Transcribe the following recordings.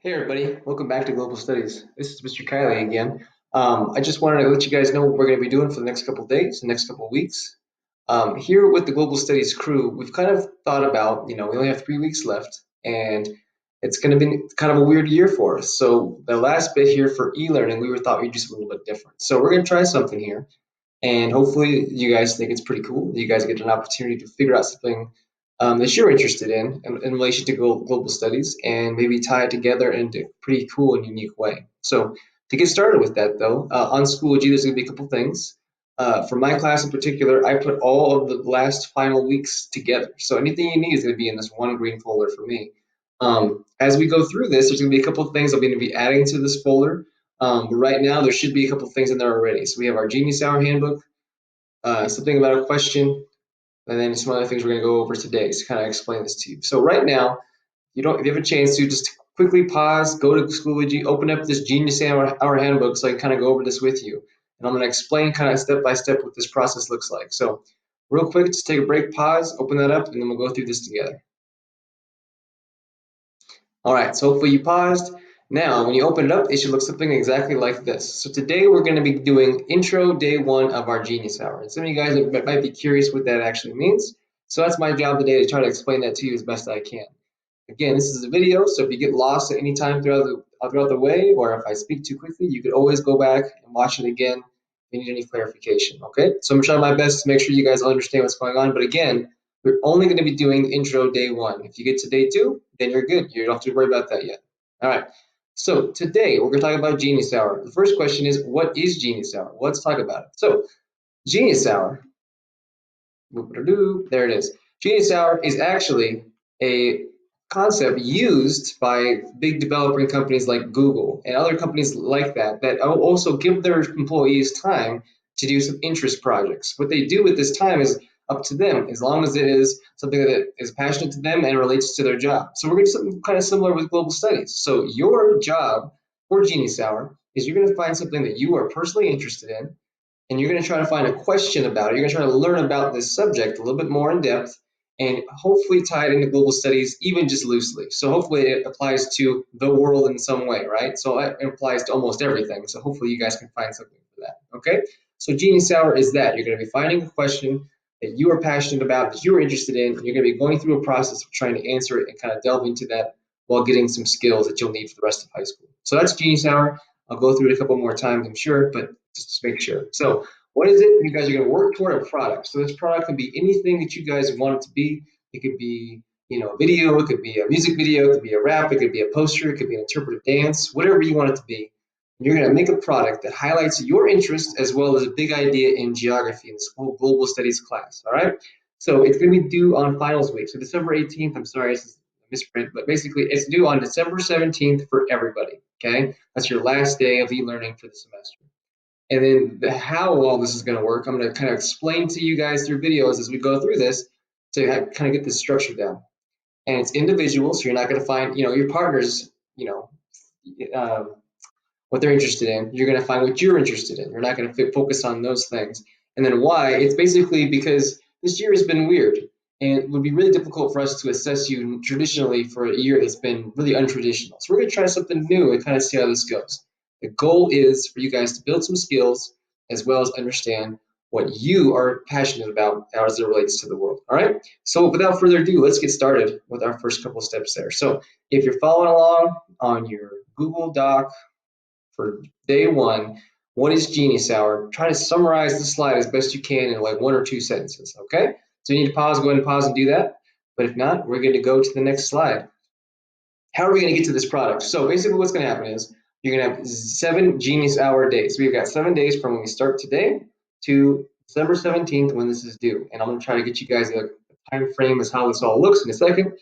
Hey everybody, welcome back to Global Studies. This is Mr. Kiley again. I just wanted to let you guys know what we're going to be doing for the next couple of days, the next couple of weeks. Here with the Global Studies crew, we've kind of thought about, we only have 3 weeks left, and it's going to be kind of a weird year for us. So the last bit here for e-learning, we thought we'd do something a little bit different. So we're going to try something here. And hopefully you guys think it's pretty cool. You guys get an opportunity to figure out something that you're interested in relation to global studies and maybe tie it together in a pretty cool and unique way. So to get started with that though, on Schoology, there's going to be a couple things. For my class in particular, I put all of the last final weeks together. So anything you need is going to be in this one green folder for me. As we go through this, there's going to be a couple of things I'm going to be adding to this folder. But right now, there should be a couple of things in there already. So we have our Genius Hour handbook, something about a question, and then some other things we're going to go over today to kind of explain this to you. So right now, if you have a chance to just quickly pause, go to Schoology, open up this Genius Hour handbook so I can kind of go over this with you. And I'm going to explain kind of step by step what this process looks like. So real quick, just take a break, pause, open that up, and then we'll go through this together. All right, so hopefully you paused. Now, when you open it up, it should look something exactly like this. So today we're going to be doing intro day one of our Genius Hour. And some of you guys might be curious what that actually means. So that's my job today to try to explain that to you as best I can. Again, this is a video, so if you get lost at any time throughout the way, or if I speak too quickly, you could always go back and watch it again if you need any clarification, okay? So I'm trying my best to make sure you guys understand what's going on, but again, we're only going to be doing intro day one. If you get to day two, then you're good. You don't have to worry about that yet. All right, so today we're going to talk about Genius Hour. The first question is, what is Genius Hour? Let's talk about it. So Genius Hour, there it is. Genius Hour is actually a concept used by big developing companies like Google and other companies like that also give their employees time to do some interest projects. What they do with this time is up to them, as long as it is something that is passionate to them and relates to their job. So we're going to do something kind of similar with global studies. So your job for Genius Hour is you're going to find something that you are personally interested in, and you're going to try to find a question about it. You're going to try to learn about this subject a little bit more in depth and hopefully tie it into global studies, even just loosely. So hopefully it applies to the world in some way, right? So it applies to almost everything. So hopefully you guys can find something for that, okay? So Genius Hour is that. You're going to be finding a question that you are passionate about, that you are interested in, and you're going to be going through a process of trying to answer it and kind of delve into that while getting some skills that you'll need for the rest of high school. So that's Genius Hour. I'll go through it a couple more times, I'm sure, but just to make sure. So what is it? You guys are going to work toward a product. So this product can be anything that you guys want it to be. It could be, a video. It could be a music video. It could be a rap. It could be a poster. It could be an interpretive dance. Whatever you want it to be. You're going to make a product that highlights your interest as well as a big idea in geography in this whole global studies class. All right. So it's going to be due on finals week. So December 18th. I'm sorry, this is a misprint, but basically it's due on December 17th for everybody. Okay. That's your last day of e-learning for the semester. And then how all this is going to work, I'm going to kind of explain to you guys through videos as we go through this to kind of get this structure down. And it's individual, so you're not going to find, your partners, um, what they're interested in. You're going to find what you're interested in. You're not going to focus on those things. And then why? It's basically because this year has been weird. And it would be really difficult for us to assess you traditionally for a year that's been really untraditional. So we're going to try something new and kind of see how this goes. The goal is for you guys to build some skills as well as understand what you are passionate about as it relates to the world. All right. So without further ado, let's get started with our first couple steps there. So if you're following along on your Google Doc for day one, what is Genius Hour? Try to summarize the slide as best you can in like one or two sentences, okay? So you need to pause, go ahead and pause and do that. But if not, we're going to go to the next slide. How are we going to get to this product? So basically what's going to happen is you're going to have 7 Genius Hour days. So we've got 7 days from when we start today to December 17th when this is due. And I'm going to try to get you guys a time frame as how this all looks in a second.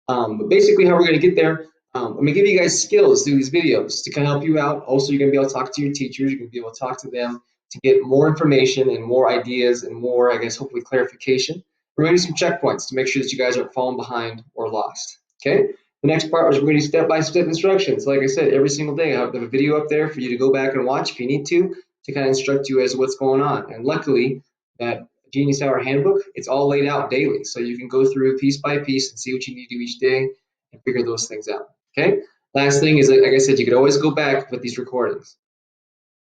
But basically how we're going to get there, I'm going to give you guys skills through these videos to kind of help you out. Also, you're going to be able to talk to your teachers. You're going to be able to talk to them to get more information and more ideas and more, I guess, hopefully clarification. We're going to do some checkpoints to make sure that you guys aren't falling behind or lost. Okay? The next part is we're going to do step-by-step instructions. Like I said, every single day I have a video up there for you to go back and watch if you need to kind of instruct you as to what's going on. And luckily, that Genius Hour handbook, it's all laid out daily. So you can go through piece by piece and see what you need to do each day and figure those things out. Okay? Last thing is, like I said, you could always go back with these recordings.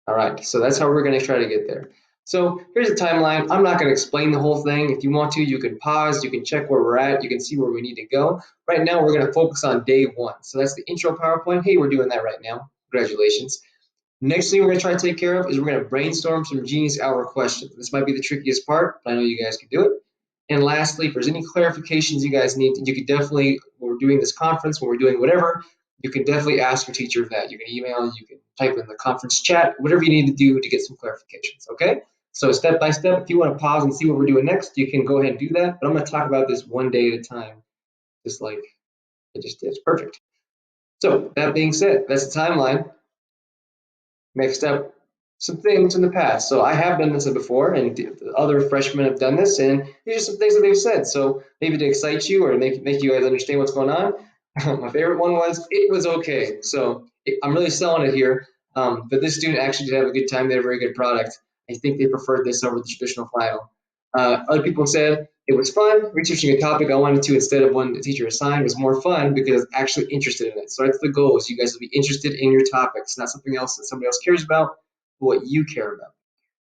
All right, so that's how we're going to try to get there. So here's a timeline. I'm not going to explain the whole thing. If you want to, you can pause, you can check where we're at, you can see where we need to go. Right now, we're going to focus on day one. So that's the intro PowerPoint. Hey, we're doing that right now. Congratulations. Next thing we're going to try to take care of is we're going to brainstorm some Genius Hour questions. This might be the trickiest part, but I know you guys can do it. And lastly, if there's any clarifications you guys need, you could definitely, when we're doing this conference, when we're doing whatever, you can definitely ask your teacher that. You can email, you can type in the conference chat, whatever you need to do to get some clarifications, okay? So step by step, if you want to pause and see what we're doing next, you can go ahead and do that. But I'm going to talk about this one day at a time, just like I just did. Perfect. So that being said, that's the timeline. Next up, some things in the past. So I have done this before, and the other freshmen have done this, and these are some things that they've said. So maybe to excite you or make you guys understand what's going on. My favorite one was, "It was okay." So I'm really selling it here. But this student actually did have a good time. They had a very good product. I think they preferred this over the traditional final. Other people said it was fun. Researching a topic I wanted to instead of one the teacher assigned was more fun because I was actually interested in it. So that's the goal: is you guys will be interested in your topics, not something else that somebody else cares about, but what you care about.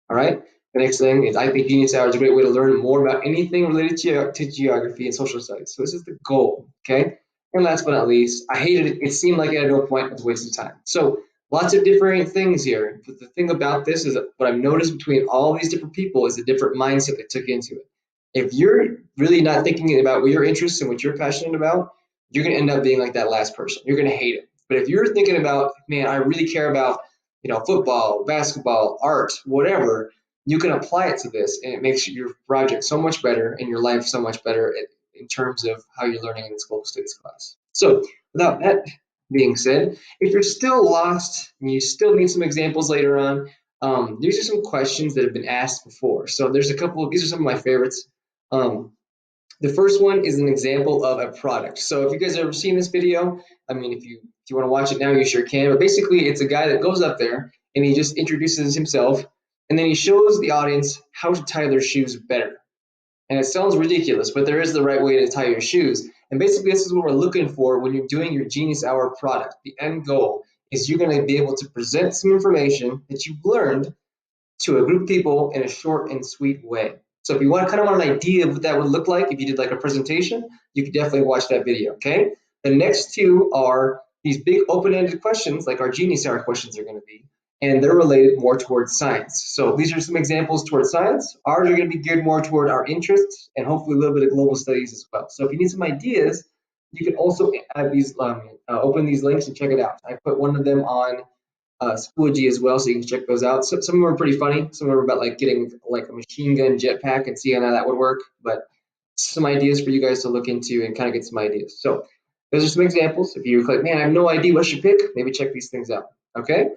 All right. The next thing is I think Genius Hour is a great way to learn more about anything related to geography and social studies. So this is the goal. Okay. And last but not least, I hated it. It seemed like at no point it was a waste of time. So lots of different things here. But the thing about this is that what I've noticed between all these different people is a different mindset that took into it. If you're really not thinking about what your interests and what you're passionate about, you're going to end up being like that last person. You're going to hate it. But if you're thinking about, man, I really care about football, basketball, art, whatever, you can apply it to this and it makes your project so much better and your life so much better in terms of how you're learning in this global studies class. So without that being said, if you're still lost and you still need some examples later on, these are some questions that have been asked before. So there's a couple of, these are some of my favorites. The first one is an example of a product. So if you guys have ever seen this video, I mean, if you want to watch it now, you sure can. But basically, it's a guy that goes up there and he just introduces himself, and then he shows the audience how to tie their shoes better. And it sounds ridiculous, but there is the right way to tie your shoes. And basically, this is what we're looking for when you're doing your Genius Hour product. The end goal is you're going to be able to present some information that you've learned to a group of people in a short and sweet way. So if you want kind of want an idea of what that would look like if you did like a presentation, you could definitely watch that video, okay? The next two are these big open-ended questions like our Genius Hour questions are going to be, and they're related more towards science. So these are some examples towards science. Ours are going to be geared more toward our interests and hopefully a little bit of global studies as well. So if you need some ideas, you can also add these, open these links and check it out. I put one of them on Schoology as well, so you can check those out. So, some of them are pretty funny. Some of them are about like getting like a machine gun jetpack and seeing how that would work. But some ideas for you guys to look into and kind of get some ideas. So those are some examples. If you're like, man, I have no idea what I should pick, maybe check these things out. Okay.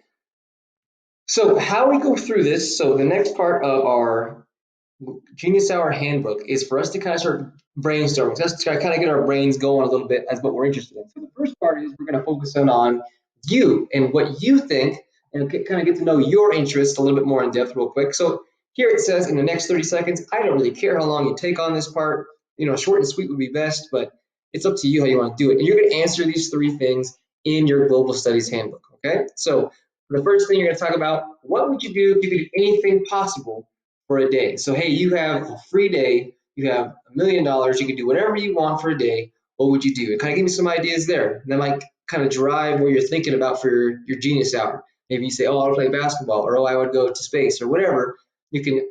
So how we go through this. So the next part of our Genius Hour handbook is for us to kind of start brainstorming. So let's kind of get our brains going a little bit as what we're interested in. So the first part is we're going to focus in on you and what you think and kind of get to know your interests a little bit more in depth real quick. So here it says in the next 30 seconds, I don't really care how long you take on this part. Short and sweet would be best, but it's up to you how you want to do it. And you're going to answer these three things in your global studies handbook. Okay. So the first thing you're going to talk about, what would you do if you could do anything possible for a day? So, hey, you have a free day, you have $1,000,000, you can do whatever you want for a day. What would you do? And kind of give me some ideas there. That might kind of drive what you're thinking about for your Genius Hour. Maybe you say, oh, I'll play basketball, or oh, I would go to space, or whatever. You can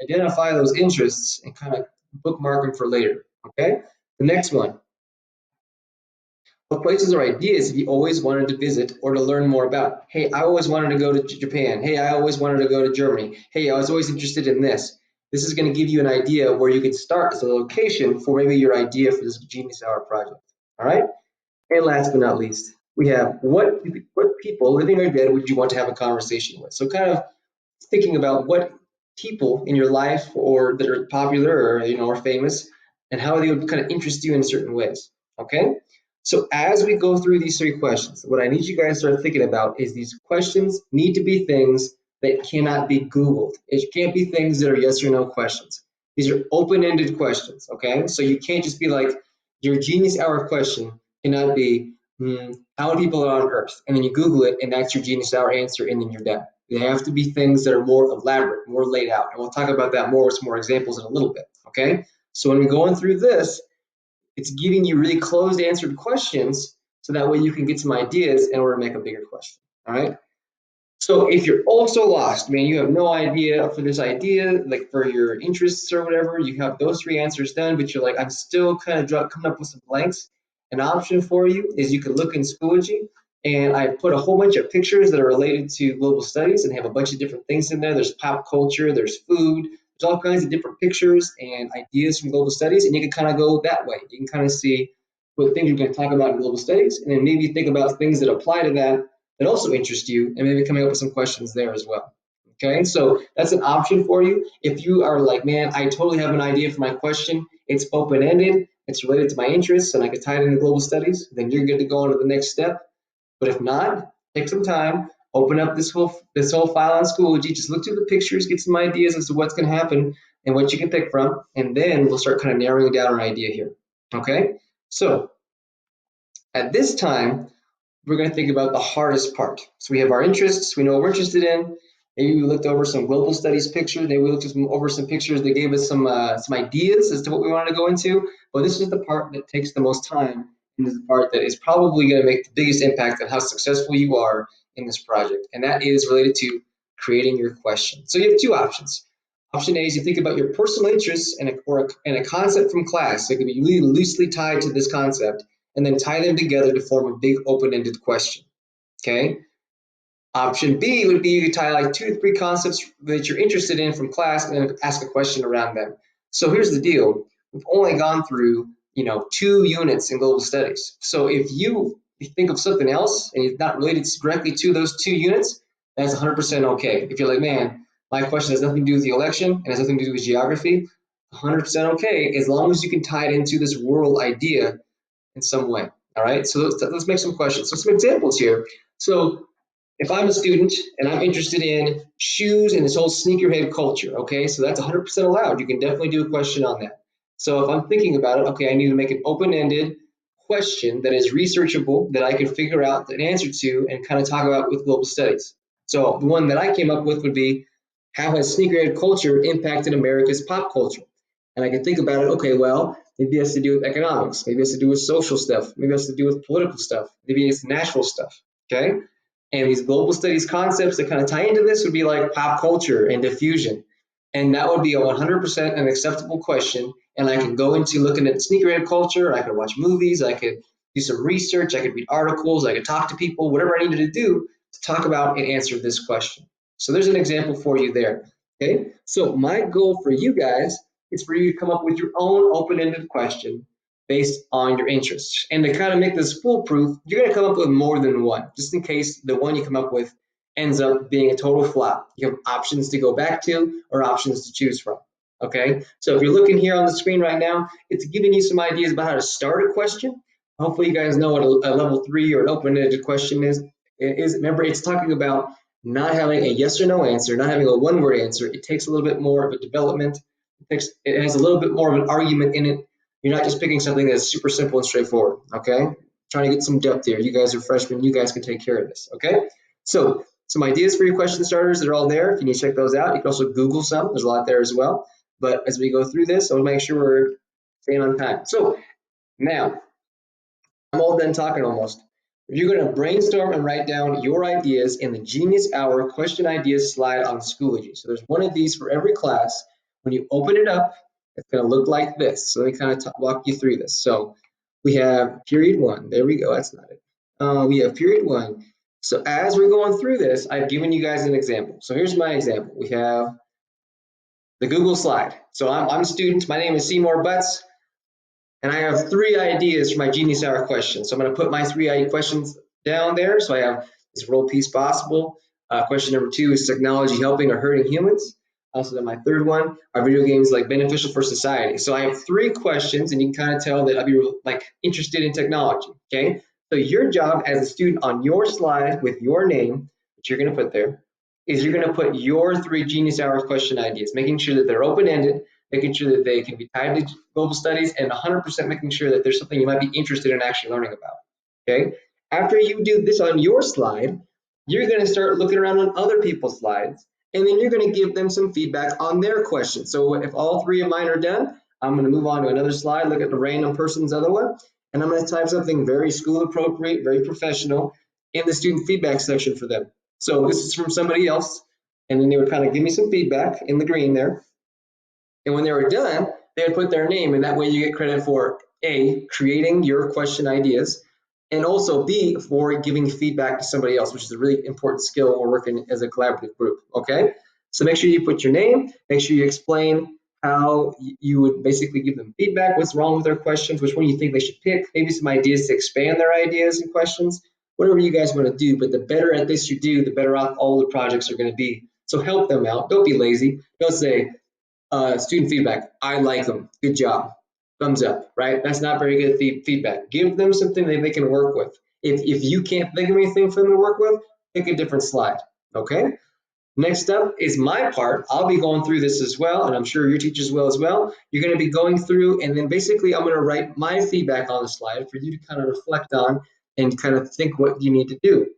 identify those interests and kind of bookmark them for later. Okay. The next one. What places or ideas have you always wanted to visit or to learn more about? Hey, I always wanted to go to Japan. Hey, I always wanted to go to Germany. Hey, I was always interested in this. This is going to give you an idea of where you could start as a location for maybe your idea for this Genius Hour project. All right. And last but not least, we have what people, living or dead, would you want to have a conversation with? So kind of thinking about what people in your life or that are popular or or famous and how they would kind of interest you in certain ways. Okay. So as we go through these three questions, what I need you guys to start thinking about is these questions need to be things that cannot be Googled. It can't be things that are yes or no questions. These are open-ended questions. Okay. So you can't just be like, your Genius Hour question cannot be, How many people are on Earth? And then you Google it, and that's your Genius Hour answer, and then you're done. They have to be things that are more elaborate, more laid out. And we'll talk about that more with some more examples in a little bit, okay? So when we're going through this, it's giving you really closed answered questions so that way you can get some ideas in order to make a bigger question, all right? So if you're also lost, man, you have no idea for this idea, like for your interests or whatever, you have those three answers done, but you're like, I'm still kind of coming up with some blanks. An option for you is you can look in Schoology, and I put a whole bunch of pictures that are related to global studies and have a bunch of different things in there. There's pop culture, there's food, there's all kinds of different pictures and ideas from global studies, and you can kind of go that way. You can kind of see what things you're going to talk about in global studies, and then maybe think about things that apply to that also interest you, and maybe coming up with some questions there as well. Okay, so that's an option for you. If you are like, man, I totally have an idea for my question, it's open ended, it's related to my interests, and I can tie it into global studies, then you're good to go on to the next step. But if not, take some time, open up this whole file on Schoology, just look through the pictures, get some ideas as to what's going to happen and what you can pick from, and then we'll start kind of narrowing down our idea here. Okay, so at this time, we're going to think about the hardest part. So we have our interests, we know what we're interested in. Maybe we looked over some global studies pictures. Maybe we looked over some pictures that gave us some ideas as to what we wanted to go into. But this is the part that takes the most time, and this is the part that is probably going to make the biggest impact on how successful you are in this project. And that is related to creating your question. So you have two options. Option A is you think about your personal interests and a concept from class. So it can be really loosely tied to this concept, and then tie them together to form a big open-ended question. Okay. Option B would be you tie like 2 to 3 concepts that you're interested in from class and then ask a question around them. So here's the deal. We've only gone through, 2 units in global studies. So if you think of something else and it's not related directly to those 2 units, that's 100% okay. If you're like, man, my question has nothing to do with the election and has nothing to do with geography, 100% okay, as long as you can tie it into this world idea in some way. All right, so let's make some questions. So some examples here. So if I'm a student and I'm interested in shoes and this whole sneakerhead culture, okay, so that's 100% allowed. You can definitely do a question on that. So if I'm thinking about it, okay, I need to make an open-ended question that is researchable, that I can figure out an answer to and kind of talk about with global studies. So the one that I came up with would be, how has sneakerhead culture impacted America's pop culture? And I can think about it, okay, well, maybe it has to do with economics, maybe it has to do with social stuff, maybe it has to do with political stuff, maybe it's natural stuff, okay? And these global studies concepts that kind of tie into this would be like pop culture and diffusion. And that would be a 100% an acceptable question. And I can go into looking at sneakerhead culture, I could watch movies, I could do some research, I could read articles, I could talk to people, whatever I needed to do to talk about and answer this question. So there's an example for you there. Okay, so my goal for you guys is for you to come up with your own open-ended question based on your interests. And to kind of make this foolproof, you're going to come up with more than one, just in case the one you come up with ends up being a total flop. You have options to go back to or options to choose from. Okay, so if you're looking here on the screen right now, it's giving you some ideas about how to start a question. Hopefully you guys know what a level 3 or an open-ended question is. Remember, it's talking about not having a yes or no answer, not having a one-word answer. It takes a little bit more of a development. It has a little bit more of an argument in it. You're not just picking something that's super simple and straightforward, okay? Trying to get some depth here. You guys are freshmen. You guys can take care of this, okay? So some ideas for your question starters that are all there. If you need to check those out, you can also Google some. There's a lot there as well. But as we go through this, I want to make sure we're staying on time. So now, I'm all done talking almost. You're going to brainstorm and write down your ideas in the Genius Hour question ideas slide on Schoology. So there's one of these for every class. When you open it up, it's going to look like this. So let me kind of walk you through this. So we have period 1. There we go. That's not it. We have period 1. So as we're going through this, I've given you guys an example. So here's my example. We have the Google slide. So I'm a student. My name is Seymour Butts. And I have 3 ideas for my Genius Hour question. So I'm going to put my 3 questions down there. So I have, is world peace possible? Question number 2 is technology helping or hurting humans? Also, then my third one, are video games like beneficial for society? So I have 3 questions, and you can kind of tell that I'll be like interested in technology. Okay. So your job as a student on your slide with your name, which you're going to put there, is you're going to put your 3 Genius Hour question ideas, making sure that they're open-ended, making sure that they can be tied to global studies, and 100% making sure that there's something you might be interested in actually learning about. Okay. After you do this on your slide, you're going to start looking around on other people's slides, and then you're going to give them some feedback on their questions. So if all three of mine are done, I'm going to move on to another slide, look at the random person's other one, and I'm going to type something very school appropriate, very professional in the student feedback section for them. So this is from somebody else, and then they would kind of give me some feedback in the green there. And when they were done, they would put their name, and that way you get credit for A, creating your question ideas, and also B, for giving feedback to somebody else, which is a really important skill when we're working as a collaborative group, okay? So make sure you put your name, make sure you explain how you would basically give them feedback, what's wrong with their questions, which one you think they should pick, maybe some ideas to expand their ideas and questions, whatever you guys want to do. But the better at this you do, the better off all the projects are going to be. So help them out. Don't be lazy. Don't say, student feedback, I like them, good job, thumbs up, right? That's not very good feedback. Give them something that they can work with. If you can't think of anything for them to work with, pick a different slide, okay? Next up is my part. I'll be going through this as well, and I'm sure your teachers will as well. You're going to be going through, and then basically I'm going to write my feedback on the slide for you to kind of reflect on and kind of think what you need to do.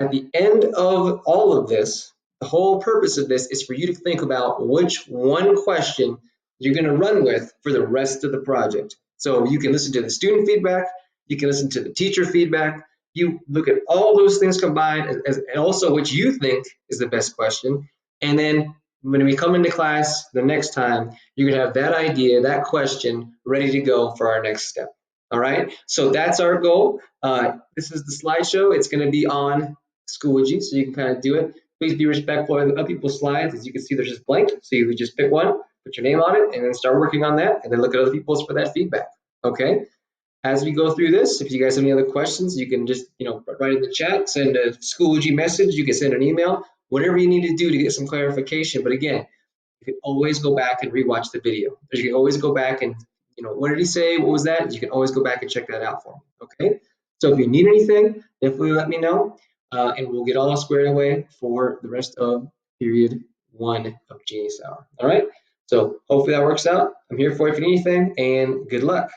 At the end of all of this, the whole purpose of this is for you to think about which one question you're going to run with for the rest of the project. So you can listen to the student feedback, you can listen to the teacher feedback, you look at all those things combined, and also what you think is the best question. And then when we come into class the next time, you're going to have that idea, that question ready to go for our next step. All right, so that's our goal. This is the slideshow. It's going to be on Schoology, so you can kind of do it. Please be respectful of other people's slides. As you can see, they're just blank, so you would just pick one, put your name on it, and then start working on that, and then look at other people's for that feedback. Okay. As we go through this, if you guys have any other questions, you can just write in the chat, send a Schoology message, you can send an email, whatever you need to do to get some clarification. But again, you can always go back and rewatch the video. You can always go back and what did he say? What was that? You can always go back and check that out for me. Okay. So if you need anything, definitely let me know. And we'll get all squared away for the rest of period 1 of Genius Hour. All right. So hopefully that works out. I'm here for you if you need anything, and good luck.